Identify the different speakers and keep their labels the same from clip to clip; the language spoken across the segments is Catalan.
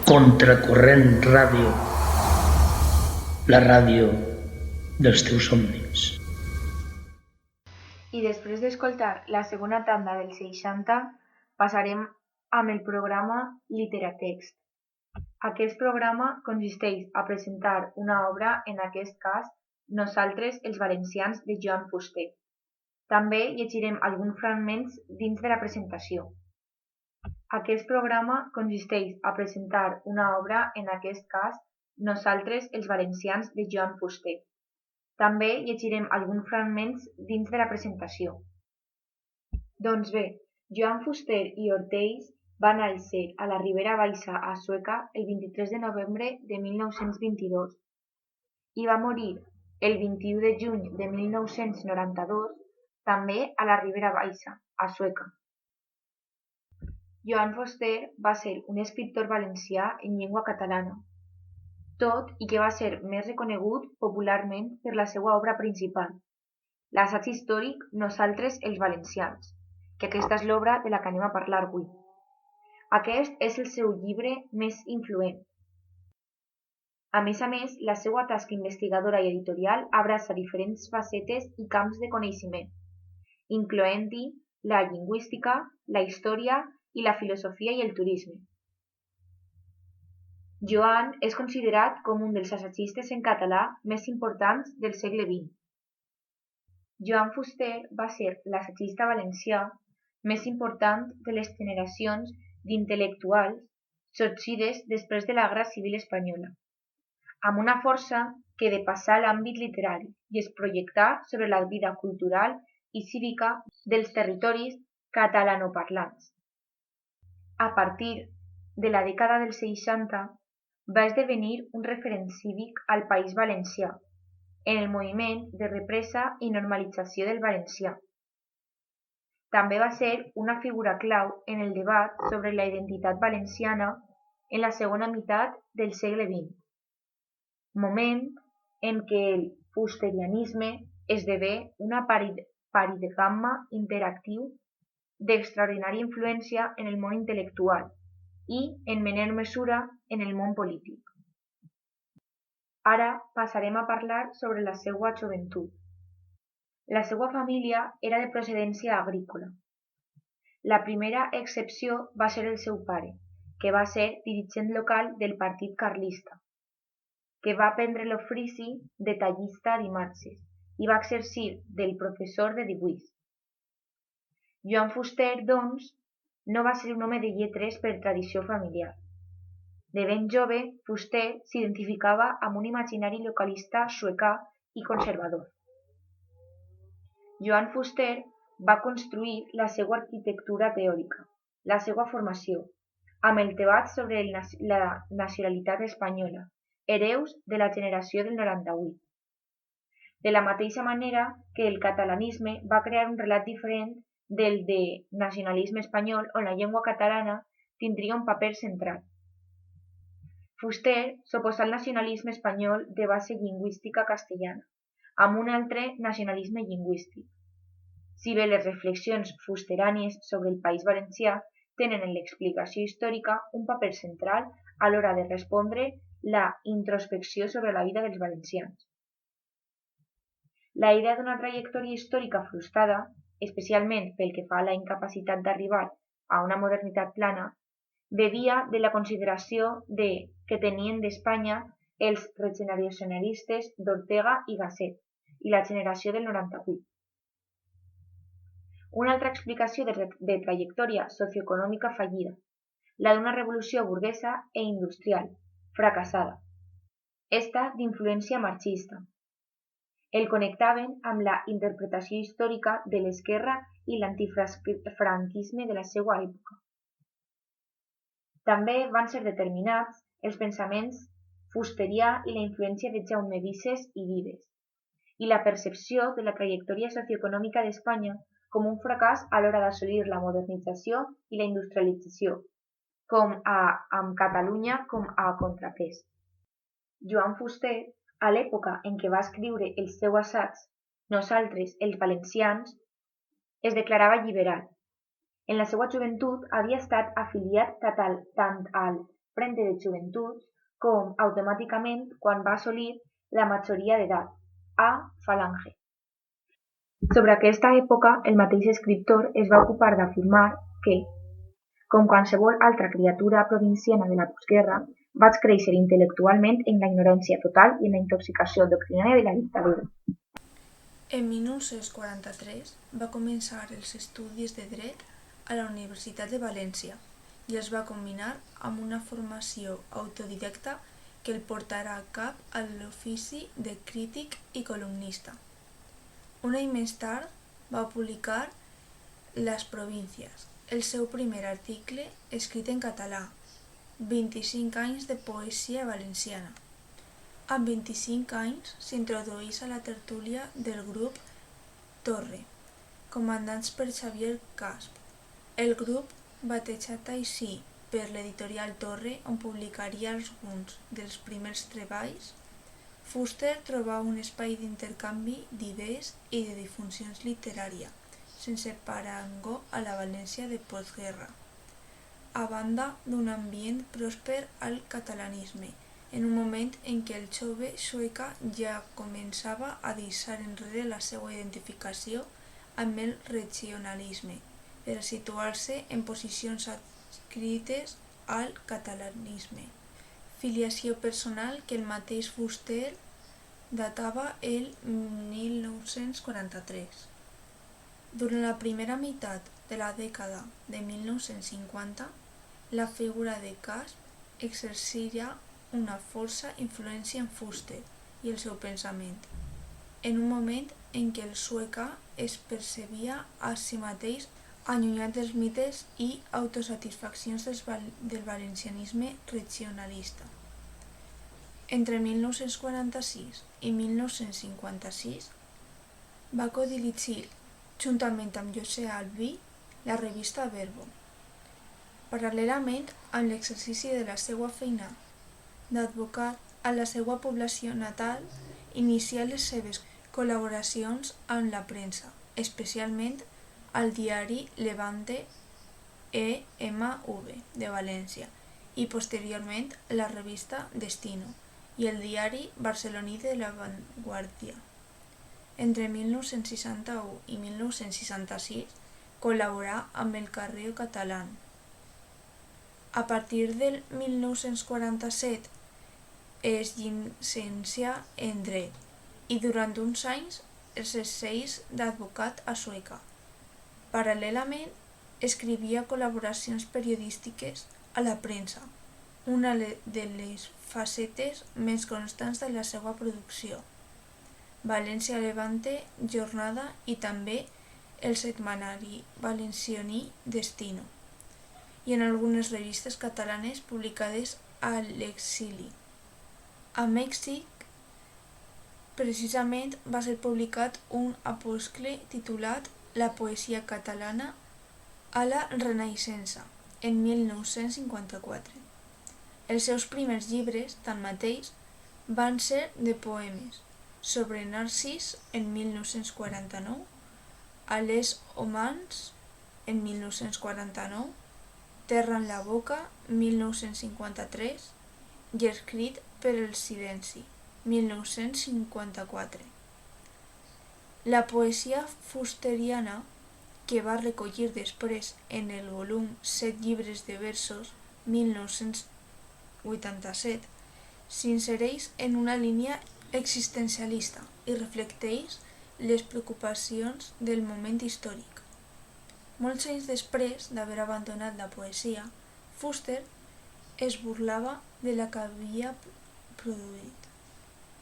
Speaker 1: Contracorrent Ràdio, la ràdio dels teus somnis.
Speaker 2: I després d'escoltar la segona tanda dels 60, passarem amb el programa Literatext. Aquest programa consisteix a presentar una obra, en aquest cas, Nosaltres els valencians, de Joan Fuster. També llegirem alguns fragments dins de la presentació. Aquest programa consisteix a presentar una obra, en aquest cas, Nosaltres els valencians, de Joan Fuster. També llegirem alguns fragments dins de la presentació. Doncs bé, Joan Fuster i Ortells va néixer a la Ribera Baixa, a Sueca, el 23 de novembre de 1922 i va morir el 21 de juny de 1992, també a la Ribera Baixa, a Sueca. Joan Fuster va ser un escriptor valencià en llengua catalana, tot i que va ser més reconegut popularment per la seva obra principal, l'assaig històric Nosaltres els valencians, que aquesta és l'obra de la que anem a parlar avui. Aquest és el seu llibre més influent. A més, la seva tasca investigadora i editorial abraça diferents facetes i camps de coneixement, incloent-hi la lingüística, la història i la filosofia i el turisme. Joan és considerat com un dels assagistes en català més importants del segle XX. Joan Fuster va ser l'assagista valencià més important de les generacions d'intel·lectuals sorgides després de la Guerra Civil Espanyola, amb una força que depassà l'àmbit literari i es projectà sobre la vida cultural i cívica dels territoris catalanoparlants. A partir de la dècada dels 60, va esdevenir un referent cívic al País Valencià, en el moviment de represa i normalització del valencià. També va ser una figura clau en el debat sobre la identitat valenciana en la segona meitat del segle XX, moment en què el fusterianisme esdevé un paradigma interactiu d'extraordinària influència en el món intel·lectual i, en menor mesura, en el món polític. Ara passarem a parlar sobre la seva joventut. La seva família era de procedència agrícola. La primera excepció va ser el seu pare, que va ser dirigent local del Partit Carlista, que va prendre l'ofici de tallista a Dimartses i va exercir del professor de dibuix. Joan Fuster, doncs, no va ser un home de lletres per tradició familiar. De ben jove, Fuster s'identificava amb un imaginari localista suecà i conservador. Joan Fuster va construir la seva arquitectura teòrica, la seva formació, amb el debat sobre la nacionalitat espanyola, hereus de la generació del 98. De la mateixa manera que el catalanisme va crear un relat diferent del de nacionalisme espanyol, on la llengua catalana tindria un paper central. Fuster s'oposà al nacionalisme espanyol de base lingüística castellana, amb un altre nacionalisme lingüístic. Si bé les reflexions fusterànies sobre el País Valencià tenen en l'explicació històrica un paper central a l'hora de respondre la introspecció sobre la vida dels valencians. La idea d'una trajectòria històrica frustrada, especialment pel que fa a la incapacitat d'arribar a una modernitat plana, bevia de la consideració que tenien d'Espanya els regeneracionalistes d'Ortega i Gasset i la generació del 98. Una altra explicació de trajectòria socioeconòmica fallida, la d'una revolució burguesa i industrial, fracassada, esta d'influència marxista. El connectaven amb la interpretació històrica de l'esquerra i l'antifranquisme de la seva època. També van ser determinats els pensaments fusterià i la influència de Jaume Vicens i Vives, i la percepció de la trajectòria socioeconòmica d'Espanya com un fracàs a l'hora d'assolir la modernització i la industrialització, amb Catalunya com a contrapès. Joan Fuster, a l'època en què va escriure el seu assaig Nosaltres els valencians, es declarava liberal. En la seva joventut havia estat afiliat tant al desprendre de joventuts com automàticament quan va assolir la majoria d'edat, a Falange. Sobre aquesta època, el mateix escriptor es va ocupar d'afirmar que, com qualsevol altra criatura provinciana de la postguerra, vaig créixer intel·lectualment en la ignorància total i en la intoxicació doctrinària de la dictadura.
Speaker 3: En 1943 va començar els estudis de Dret a la Universitat de València i els va combinar amb una formació autodidacta que el portarà a cap a l'ofici de crític i columnista. Un any més tard va publicar Las Provincias, el seu primer article escrit en català, 25 anys de poesia valenciana. Amb 25 anys s'introdueix a la tertúlia del grup Torre, comandats per Xavier Casp. El grup, batejat així per l'editorial Torre, on publicaria alguns dels primers treballs, Fuster trobava un espai d'intercanvi d'idees i de difusions literària, sense parangó a la València de postguerra, a banda d'un ambient pròsper al catalanisme, en un moment en què el jove sueca ja començava a deixar enrere la seva identificació amb el regionalisme per a situar-se en posicions adscrites al catalanisme, filiació personal que el mateix Fuster datava el 1943. Durant la primera meitat de la dècada de 1950, la figura de Casp exerciria una força influència en Fuster i el seu pensament, en un moment en què el sueca es percebia a si mateix allunyat dels mites i autosatisfaccions del valencianisme regionalista. Entre 1946 i 1956 va codirigir, juntament amb José Albí, la revista Verbo. Paral·lelament amb l'exercici de la seva feina d'advocat a la seva població natal, inicià les seves col·laboracions amb la premsa, especialment al diari Levante EMV de València i posteriorment la revista Destino i el diari barceloní de La Vanguardia. Entre 1961 i 1966 col·laborà amb el Correo Catalán. A partir del 1947 es llicencià en Dret i durant uns anys exerceix d'advocat a Sueca. Paral·lelament, escrivia col·laboracions periodístiques a la premsa, una de les facetes més constants de la seva producció. València Levante, Jornada i també el setmanari valencianí Destino, i en algunes revistes catalanes publicades a l'exili. A Mèxic, precisament, va ser publicat un opuscle titulat La poesia catalana a la Renaixença, en 1954. Els seus primers llibres, tanmateix, van ser de poemes, sobre Narcís en 1949, a les Homans en 1949, Terra en la boca, 1953, i Escrit per el silenci, 1954. La poesia fusteriana, que va recollir després en el volum 7 llibres de versos, 1987, s'insereix en una línia existencialista i reflecteix les preocupacions del moment històric. Molts anys després d'haver abandonat la poesia, Fuster es burlava de la que havia produït.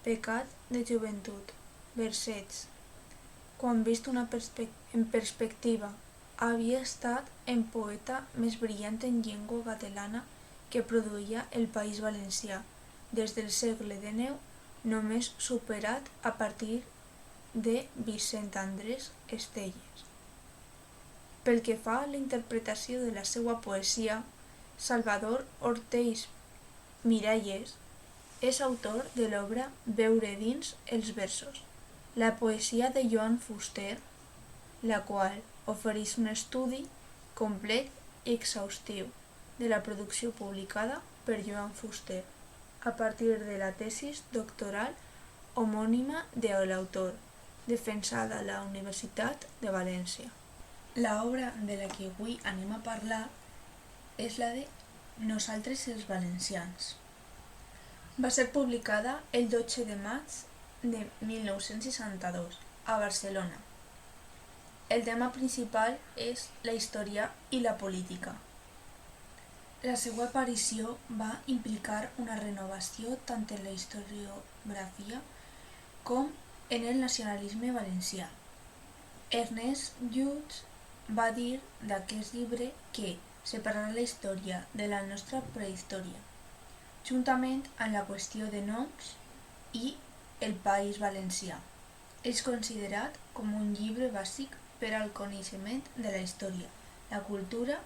Speaker 3: Pecat de joventut, versets. Quan vist en perspectiva, havia estat el poeta més brillant en llengua catalana que produïa el País Valencià des del segle XIX, només superat a partir de Vicent Andrés Estelles. Pel que fa a la interpretació de la seva poesia, Salvador Ortells Miralles és autor de l'obra Veure dins els versos, la poesia de Joan Fuster, la qual ofereix un estudi complet i exhaustiu de la producció publicada per Joan Fuster, a partir de la tesis doctoral homònima de l'autor, defensada a la Universitat de València. L'obra de la que avui anem a parlar és la de Nosaltres els valencians. Va ser publicada el 12 de maig de 1962 a Barcelona. El tema principal és la història i la política. La seva aparició va implicar una renovació tant en la historiografia com en el nacionalisme valencià. Ernest Lluch va dir d'aquest llibre que separarà la història de la nostra prehistòria, juntament amb la qüestió de noms i el País Valencià. És considerat com un llibre bàsic per al coneixement de la història, la cultura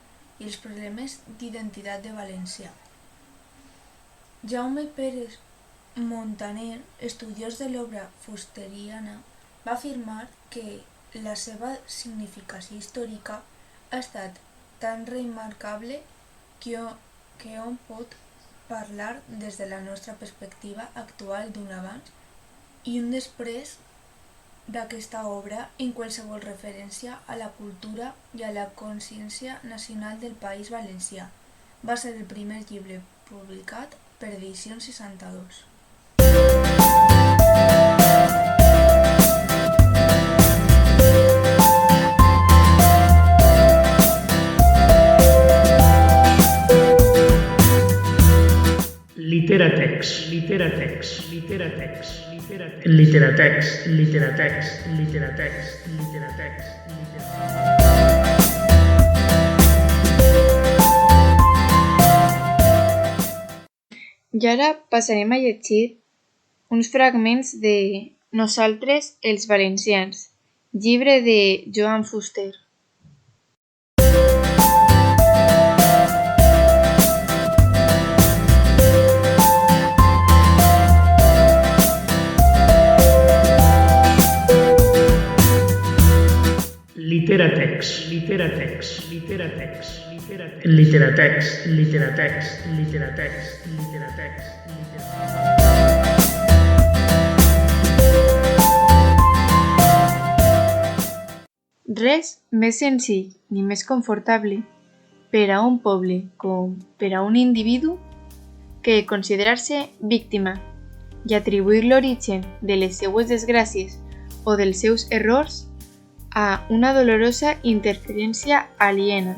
Speaker 3: i els problemes d'identitat de València. Jaume Pérez Montaner, estudiós de l'obra fusteriana, va afirmar que la seva significació històrica ha estat tan remarcable que hom pot parlar des de la nostra perspectiva actual d'un abans i un després d'aquesta obra en qualsevol referència a la cultura i a la consciència nacional del País Valencià. Va ser el primer llibre publicat per Edicions 62.
Speaker 1: Literatext.
Speaker 4: I ara passarem a llegir uns fragments de Nosaltres els valencians, llibre de Joan Fuster. Res més senzill ni més confortable per a un poble com per a un individu que considerar-se víctima i atribuir l'origen de les seues desgràcies o dels seus errors a una dolorosa interferència aliena.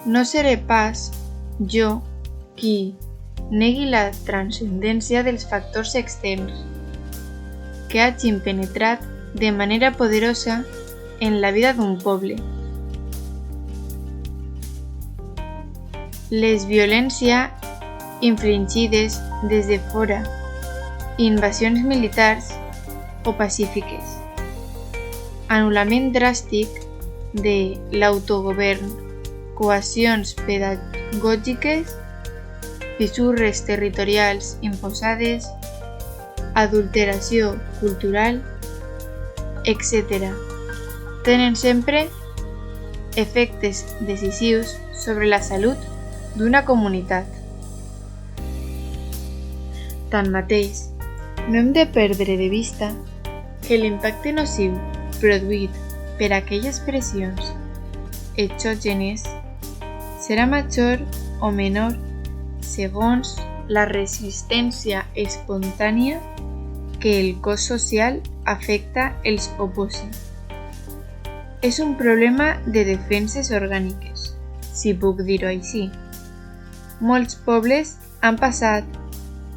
Speaker 4: No seré pas jo qui negui la transcendència dels factors externs que hagin penetrat de manera poderosa en la vida d'un poble. Les violències infligides des de fora, invasions militars o pacífiques, anul·lament dràstic de l'autogovern, coaccions pedagògiques, fissurres territorials imposades, adulteració cultural, etc., tenen sempre efectes decisius sobre la salut d'una comunitat. Tanmateix, no hem de perdre de vista que l'impacte nociu produït per aquelles pressions exògenes serà major o menor segons la resistència espontània que el cos social afecta els oposi. És un problema de defenses orgàniques, si puc dir-ho així. Molts pobles han passat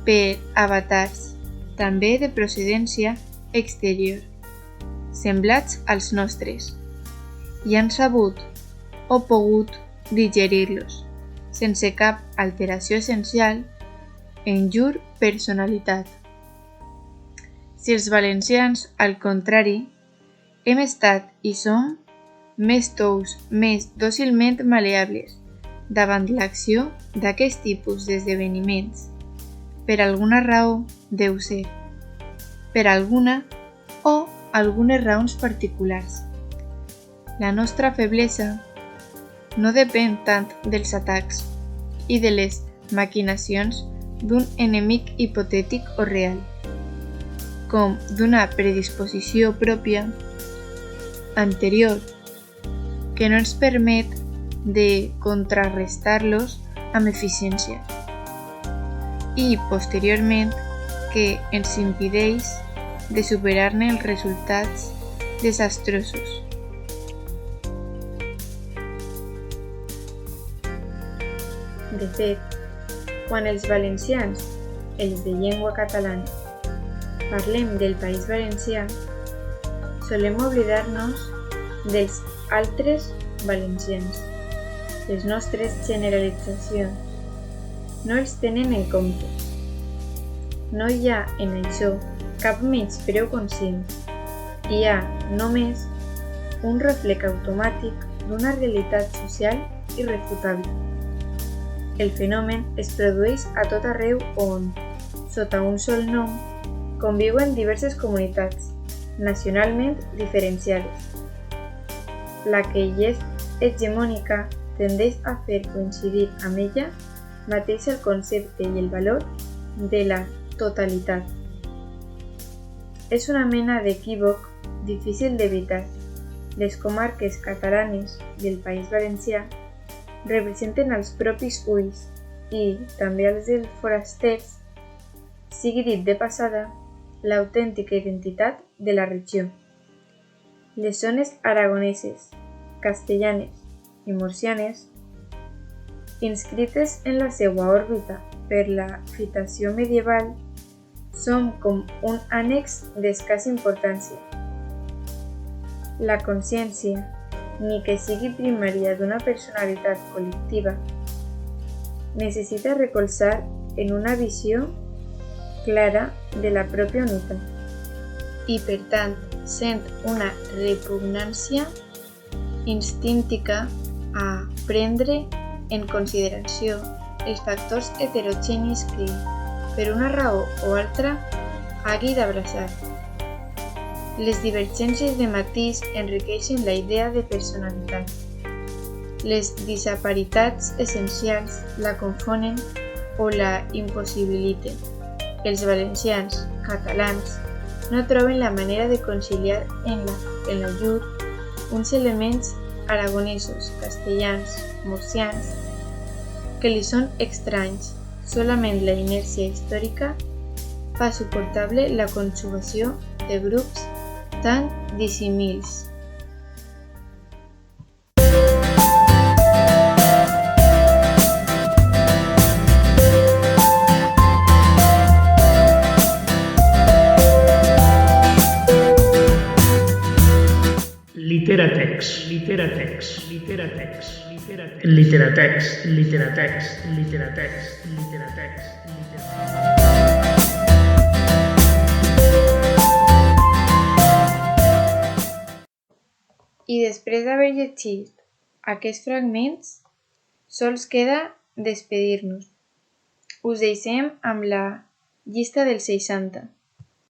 Speaker 4: per avatats, també de procedència exterior, semblats als nostres, i han sabut o pogut digerir-los, sense cap alteració essencial en llur personalitat. Si els valencians, al contrari, hem estat i som més tous, més dòcilment maleables davant l'acció d'aquest tipus d'esdeveniments, per alguna raó deu ser, per alguna o algunes raons particulars. La nostra feblesa no depèn tant dels atacs i de les maquinacions d'un enemic hipotètic o real, com d'una predisposició pròpia anterior que no ens permet de contrarrestar-los amb eficiència i, posteriorment, que ens impedeix de superar-ne els resultats desastrosos. De fet, quan els valencians, els de llengua catalana, parlem del País Valencià, solem oblidar-nos dels altres valencians. Les nostres generalitzacions no els tenen en compte. No hi ha en això cap menyspreu conscient. Hi ha només un reflex automàtic d'una realitat social irrefutable. El fenomen es produeix a tot arreu on, sota un sol nom, conviuen diverses comunitats, nacionalment diferenciades. La que hi és hegemònica tendeix a fer coincidir amb ella mateix el concepte i el valor de la totalitat. És una mena d'equívoc difícil d'evitar. Les comarques catalanes del País Valencià representen els propis ulls i, també els dels forasters, sigui dit de passada, l'autèntica identitat de la regió. Les zones aragoneses, castellanes i murcianes, inscrites en la seva òrbita per la fitació medieval, són com un ànex d'escassa importància. La consciència, ni que sigui primària d'una personalitat col·lectiva, necessita recolzar en una visió clara de la pròpia unitat i, per tant, sent una repugnància instíntica a prendre en consideració els factors heterogenis que, per una raó o altra, hagi d'abraçar. Les divergències de matís enriqueixen la idea de personalitat. Les disparitats essencials la confonen o la impossibiliten. Els valencians, catalans, no troben la manera de conciliar en la llur uns elements aragonesos, castellans, murcians, que li són estranys. Solament la inèrcia històrica fa suportable la conjugació de grups tan dissimils.
Speaker 1: Literatex, literatex, literatex, literatex, literatex, literatex, literatex, literatex.
Speaker 4: I després d'haver llegit aquests fragments, sols queda despedir-nos. Us deixem amb la llista dels 60.